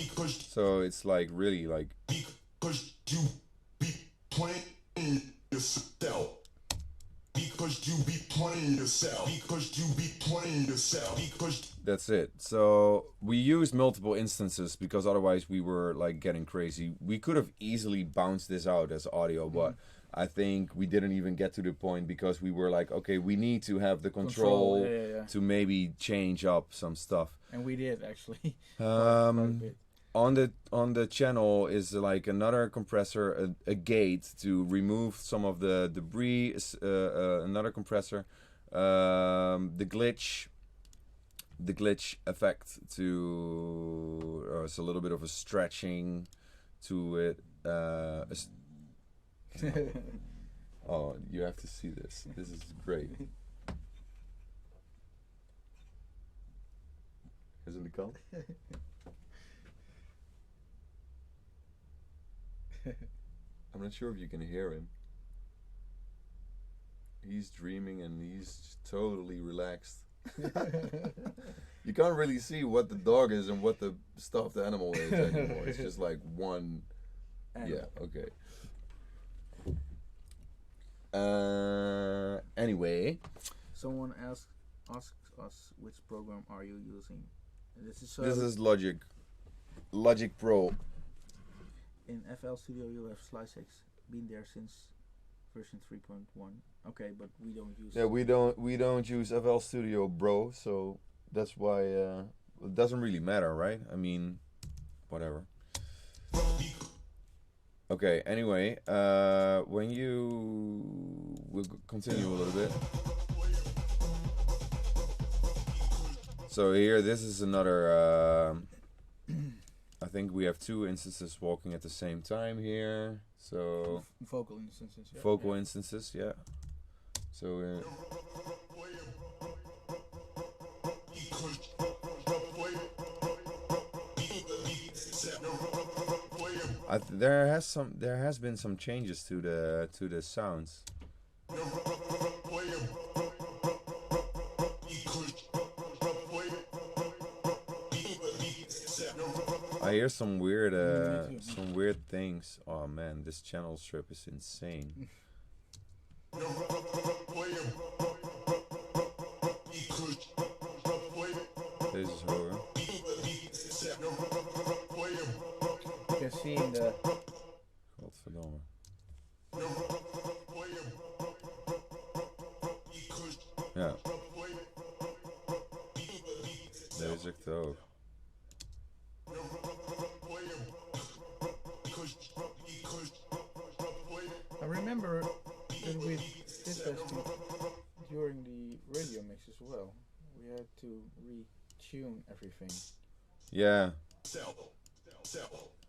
[SPEAKER 1] So it's like really like.
[SPEAKER 3] Because you be playing yourself. Because you be playing yourself. Because you be playing yourself. Because.
[SPEAKER 1] That's it. So we used multiple instances because otherwise we were like getting crazy. We could have easily bounced this out as audio, but I think we didn't even get to the point because we were like, okay, we need to have the control to maybe change up some stuff.
[SPEAKER 2] And we did actually.
[SPEAKER 1] On the channel is like another compressor, a gate to remove some of the debris, another compressor, the glitch effect to it's a little bit of a stretching to it. Oh, you have to see this. This is great. Isn't it cool? I'm not sure if you can hear him. He's dreaming and he's totally relaxed. You can't really see what the dog is and what the stuffed animal is anymore. It's just like one. Yeah, okay. Anyway.
[SPEAKER 2] Someone asks us which program are you using. This
[SPEAKER 1] is Logic Pro.
[SPEAKER 2] In FL Studio you have SliceX, been there since version 3.1. Okay, but we don't use.
[SPEAKER 1] Yeah, we don't use FL Studio, bro. So that's why it doesn't really matter, right? I mean, whatever. Okay. Anyway, we'll continue a little bit. So here, this is another. I think we have two instances walking at the same time here. So
[SPEAKER 2] Vocal instances. Yeah.
[SPEAKER 1] vocal instances, yeah. So there has been some changes to the sounds. I hear some weird things. Oh man, this channel strip is insane. This is horror.
[SPEAKER 2] You can see in the
[SPEAKER 1] Godverdomme. Ja. Deze echt hoog.
[SPEAKER 2] I remember that we did that during the radio mix as well. We had to retune everything.
[SPEAKER 1] Yeah.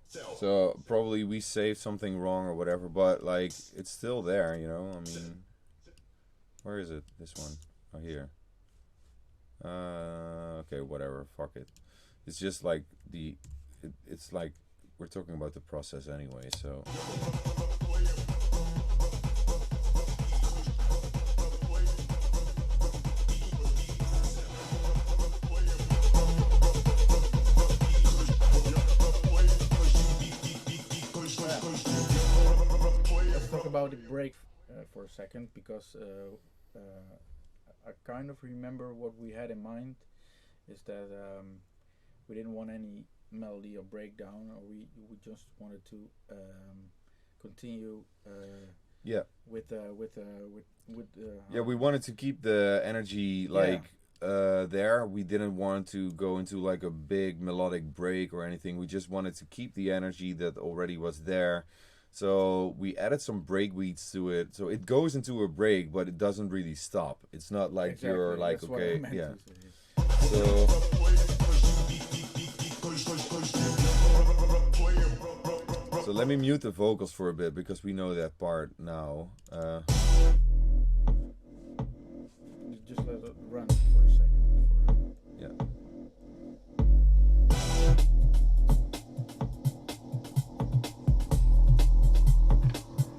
[SPEAKER 1] So probably we saved something wrong or whatever, but like it's still there, you know. I mean, where is it? This one? Oh, here. Okay, whatever. Fuck it. It's just like it's like we're talking about the process anyway, so.
[SPEAKER 2] Let's talk about the break for a second, because I kind of remember what we had in mind is that we didn't want any melody or breakdown, or we just wanted to continue with
[SPEAKER 1] yeah, we wanted to keep the energy like there. We didn't want to go into like a big melodic break or anything. We just wanted to keep the energy that already was there. So we added some break beats to it. So it goes into a break, but it doesn't really stop. It's not like
[SPEAKER 2] exactly,
[SPEAKER 1] you're like,
[SPEAKER 2] that's
[SPEAKER 1] okay,
[SPEAKER 2] what I meant
[SPEAKER 1] yeah.
[SPEAKER 2] to say.
[SPEAKER 1] So let me mute the vocals for a bit because we know that part now.
[SPEAKER 2] Just let it run for a second.
[SPEAKER 1] Yeah.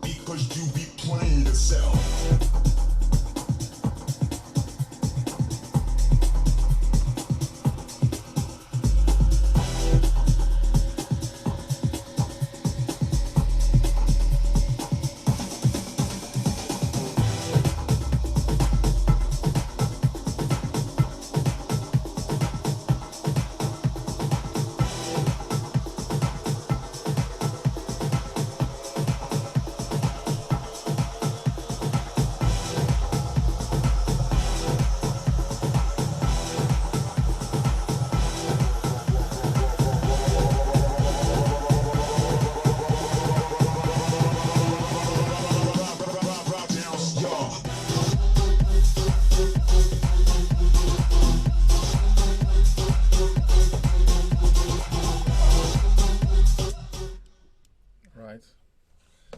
[SPEAKER 3] Because you be playing yourself.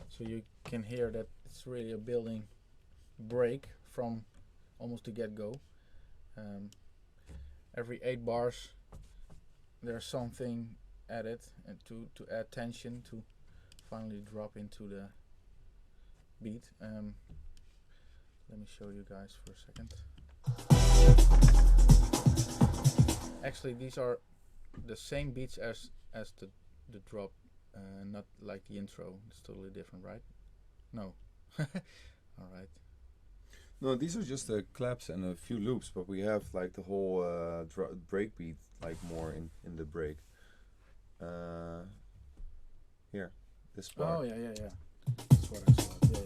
[SPEAKER 2] So you can hear that it's really a building break from almost the get-go. Every 8 bars there's something added, and to add tension, to finally drop into the beat. Let me show you guys for a second. Actually, these are the same beats as the drop, not like the intro. It's totally different, right? No. All right.
[SPEAKER 1] No, these are just the claps and a few loops, but we have like the whole break beat like more in the break. Here, this part.
[SPEAKER 2] Oh yeah. That's what I saw. Yeah.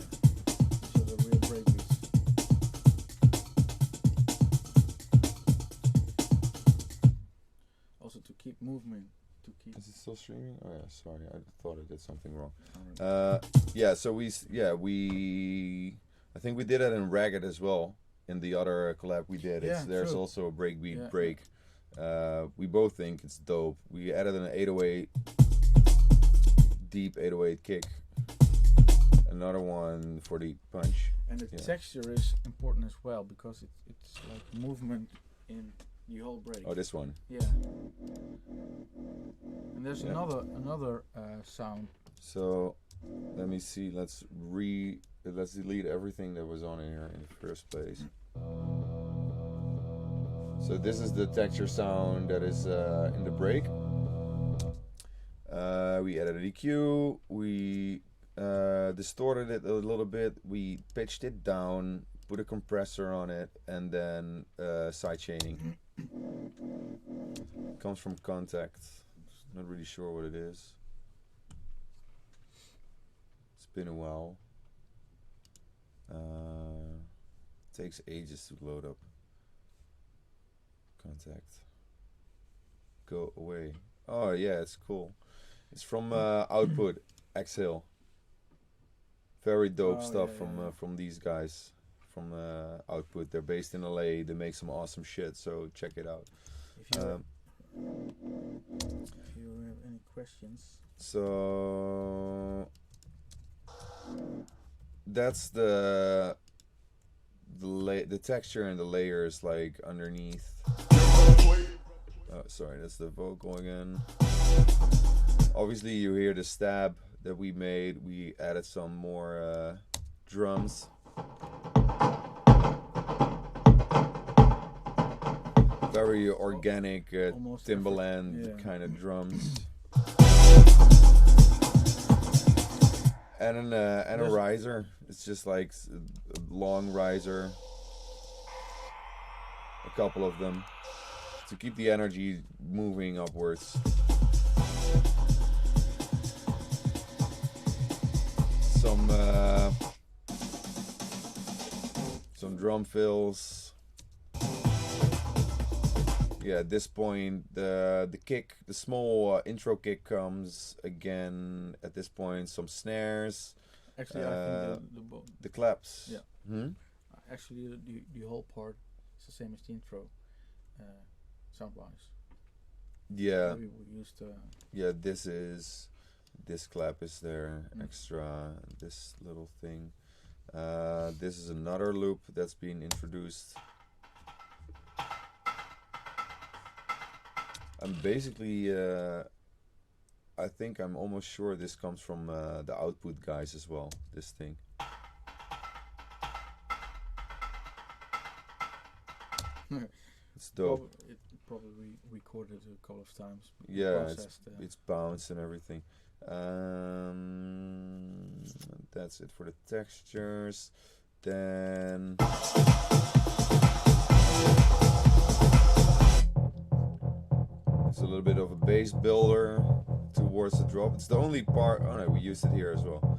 [SPEAKER 2] These are the real break beats. Also to keep movement.
[SPEAKER 1] Is it still streaming? Oh yeah, sorry, I thought I did something wrong. Yeah, so we I think we did it in Ragged as well. In the other collab we did,
[SPEAKER 2] Yeah,
[SPEAKER 1] there's
[SPEAKER 2] true.
[SPEAKER 1] also a breakbeat
[SPEAKER 2] Yeah.
[SPEAKER 1] break. We both think it's dope. We added an 808, deep 808 kick. Another one for the punch.
[SPEAKER 2] And the texture is important as well because it's like movement in the whole break.
[SPEAKER 1] Oh, this one.
[SPEAKER 2] Yeah. And there's another sound.
[SPEAKER 1] So let me see. Let's delete everything that was on here in the first place. So this is the texture sound that is in the break. We added a EQ. We distorted it a little bit. We pitched it down, put a compressor on it, and then sidechaining. Comes from Contact. Not really sure what it is. It's been a while. Takes ages to load up. Contact. Go away. Oh yeah, it's cool. It's from Output. Exhale. Very dope stuff from these guys from Output. They're based in LA. They make some awesome shit. So check it out.
[SPEAKER 2] If you have any questions.
[SPEAKER 1] So that's the texture and the layers like underneath. Oh, sorry, that's the vocal again. Obviously, you hear the stab that we made. We added some more drums. Very organic Timbaland kind of drums. And a riser. It's just like a long riser. A couple of them to keep the energy moving upwards. Some drum fills. Yeah, at this point the kick, the small intro kick comes again. At this point, some snares.
[SPEAKER 2] Actually, I think
[SPEAKER 1] the claps.
[SPEAKER 2] Yeah. Actually, the whole part is the same as the intro, sound-wise.
[SPEAKER 1] Yeah.
[SPEAKER 2] We used.
[SPEAKER 1] Yeah, this clap is there extra. This little thing. This is another loop that's being introduced. I'm basically, I think I'm almost sure this comes from the Output guys as well, this thing. It's dope.
[SPEAKER 2] It probably recorded a couple of times.
[SPEAKER 1] Yeah, it's bounced and everything. That's it for the textures. Then it's a little bit of a bass builder towards the drop. It's the only part. Oh no, we used it here as well.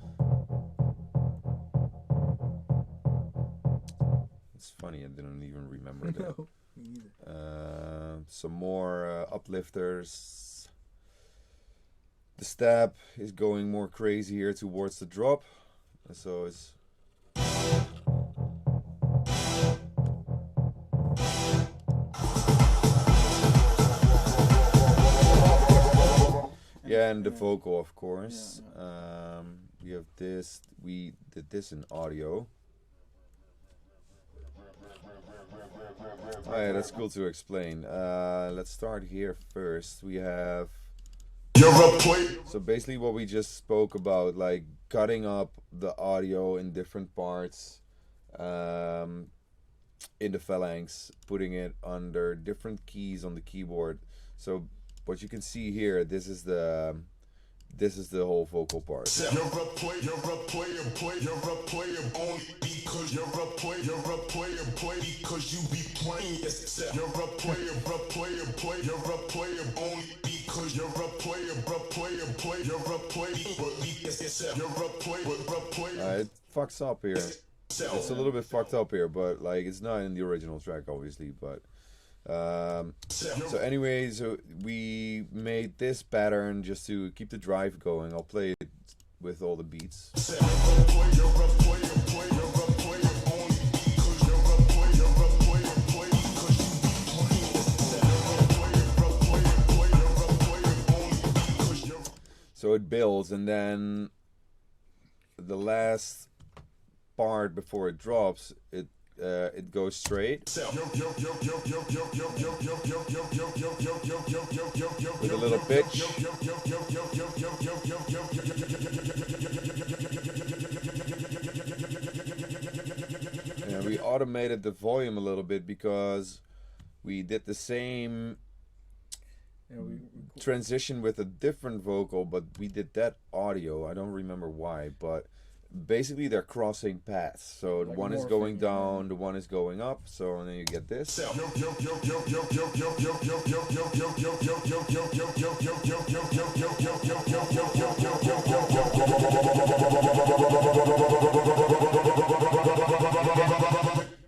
[SPEAKER 1] It's funny, I didn't even remember that.
[SPEAKER 2] No, me neither.
[SPEAKER 1] Some more uplifters. The stab is going more crazy here towards the drop. So it's and the vocal, of course. We have this. We did this in audio. Oh yeah, that's cool to explain. Let's start here first. We have. So basically what we just spoke about, like cutting up the audio in different parts in the phalanx, putting it under different keys on the keyboard. So what you can see here, this is the whole vocal part.
[SPEAKER 3] You're a player only because you're a player because you be playing yourself. You're a player only because you're a player
[SPEAKER 1] it fucks up here. It's a little bit fucked up here, but like it's not in the original track, obviously. But so anyways, we made this pattern just to keep the drive going. I'll play it with all the beats. So it builds, and then the last part before it drops, it goes straight with a little pitch. And we automated the volume a little bit because we did the same transition with a different vocal, but we did that audio. I don't remember why, but basically they're crossing paths. So
[SPEAKER 2] Like
[SPEAKER 1] one is
[SPEAKER 2] morphing,
[SPEAKER 1] going
[SPEAKER 2] yeah.
[SPEAKER 1] down, the one is going up. So and then you get this.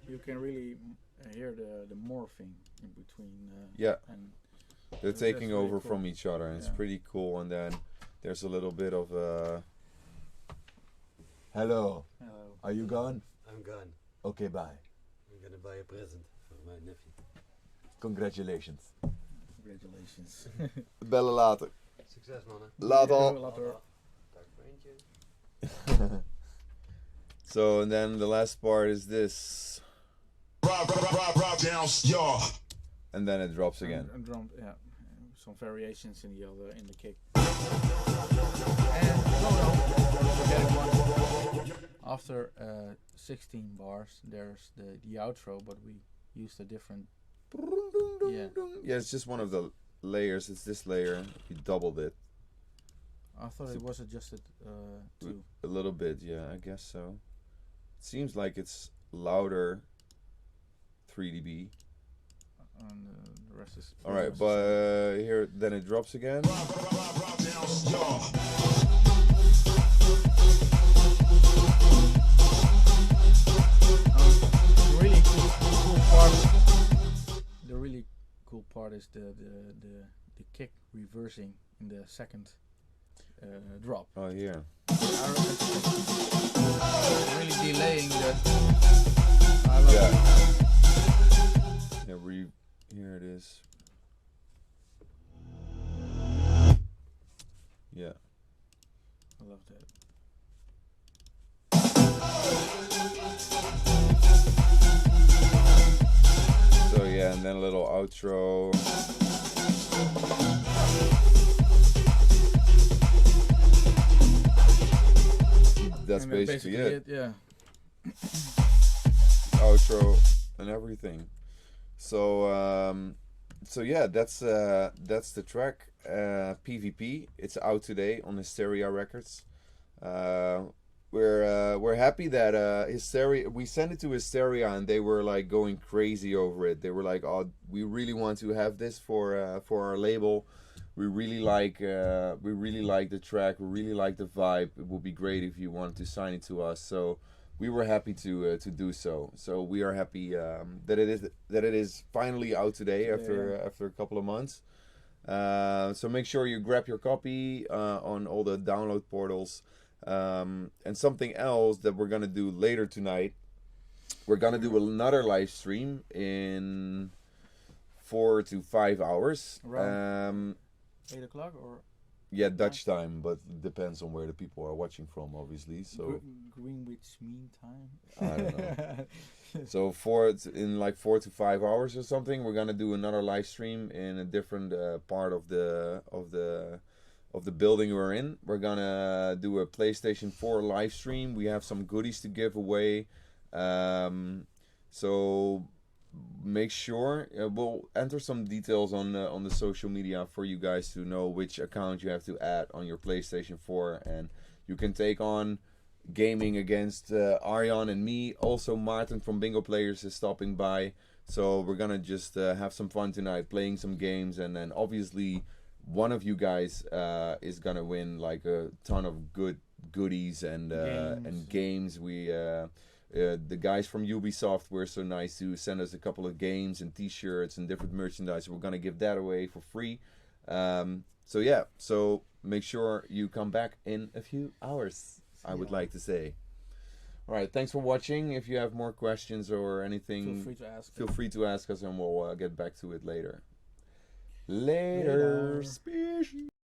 [SPEAKER 2] You can really hear the morphing in between.
[SPEAKER 1] Yeah.
[SPEAKER 2] And
[SPEAKER 1] They're
[SPEAKER 2] That's
[SPEAKER 1] taking
[SPEAKER 2] really
[SPEAKER 1] over
[SPEAKER 2] cool.
[SPEAKER 1] from each other, and it's
[SPEAKER 2] Yeah.
[SPEAKER 1] pretty cool. And then there's a little bit of hello,
[SPEAKER 2] hello.
[SPEAKER 1] are you gone?
[SPEAKER 4] I'm gone.
[SPEAKER 1] Okay, bye.
[SPEAKER 4] I'm gonna buy a present for my nephew.
[SPEAKER 1] Congratulations.
[SPEAKER 2] Congratulations.
[SPEAKER 1] Bellen later.
[SPEAKER 4] Succes mannen.
[SPEAKER 1] Later.
[SPEAKER 2] Later.
[SPEAKER 4] Dag vriendje.
[SPEAKER 1] So, and then the last part is this,
[SPEAKER 3] Rock down, y'all.
[SPEAKER 1] and then it drops again.
[SPEAKER 2] And drum, yeah. Some variations in the kick. And forgetting one. After 16 bars, there's the outro, but we used a different. Yeah.
[SPEAKER 1] Yeah, it's just one of the layers. It's this layer. We doubled it
[SPEAKER 2] I thought it was adjusted too.
[SPEAKER 1] a little bit. Yeah, I guess so. It seems like it's louder 3 dB.
[SPEAKER 2] And the rest is.
[SPEAKER 1] All right, but here then it drops again.
[SPEAKER 3] Rock down, y'all.
[SPEAKER 2] The really cool part. The really cool part is the kick reversing in the second drop.
[SPEAKER 1] Oh, here.
[SPEAKER 2] Really delaying the.
[SPEAKER 1] Yeah. Yeah, here it is. Yeah.
[SPEAKER 2] I love that.
[SPEAKER 1] So yeah, and then a little outro. That's
[SPEAKER 2] And
[SPEAKER 1] basically it.
[SPEAKER 2] Yeah.
[SPEAKER 1] Outro and everything. So so yeah, that's the track. PvP. It's out today on Hysteria Records. We're happy that Hysteria. We sent it to Hysteria and they were like going crazy over it. They were like, "Oh, we really want to have this for our label. We really like the track. We really like the vibe. It would be great if you wanted to sign it to us." So we were happy to do so. So we are happy that it is finally out today after a couple of months. So make sure you grab your copy on all the download portals. And something else that we're gonna do later tonight, we're gonna do another live stream in 4 to 5 hours.
[SPEAKER 2] Around 8 o'clock or
[SPEAKER 1] Yeah, Dutch time, but it depends on where the people are watching from, obviously. So
[SPEAKER 2] Greenwich Mean Time.
[SPEAKER 1] I don't know. So in like 4 to 5 hours or something, we're gonna do another live stream in a different part of the building we're in. We're gonna do a PlayStation 4 live stream. We have some goodies to give away. So make sure we'll enter some details on the social media for you guys to know which account you have to add on your PlayStation 4, and you can take on gaming against Arjan and me. Also Martin from Bingo Players is stopping by, so we're gonna just have some fun tonight playing some games, and then obviously one of you guys is gonna win like a ton of goodies and games. We the guys from Ubisoft were so nice to send us a couple of games and t-shirts and different merchandise. We're gonna give that away for free. So yeah, so make sure you come back in a few hours, I would like to say. All right, thanks for watching. If you have more questions or anything, feel free to ask us and we'll get back to it later. Later. Species.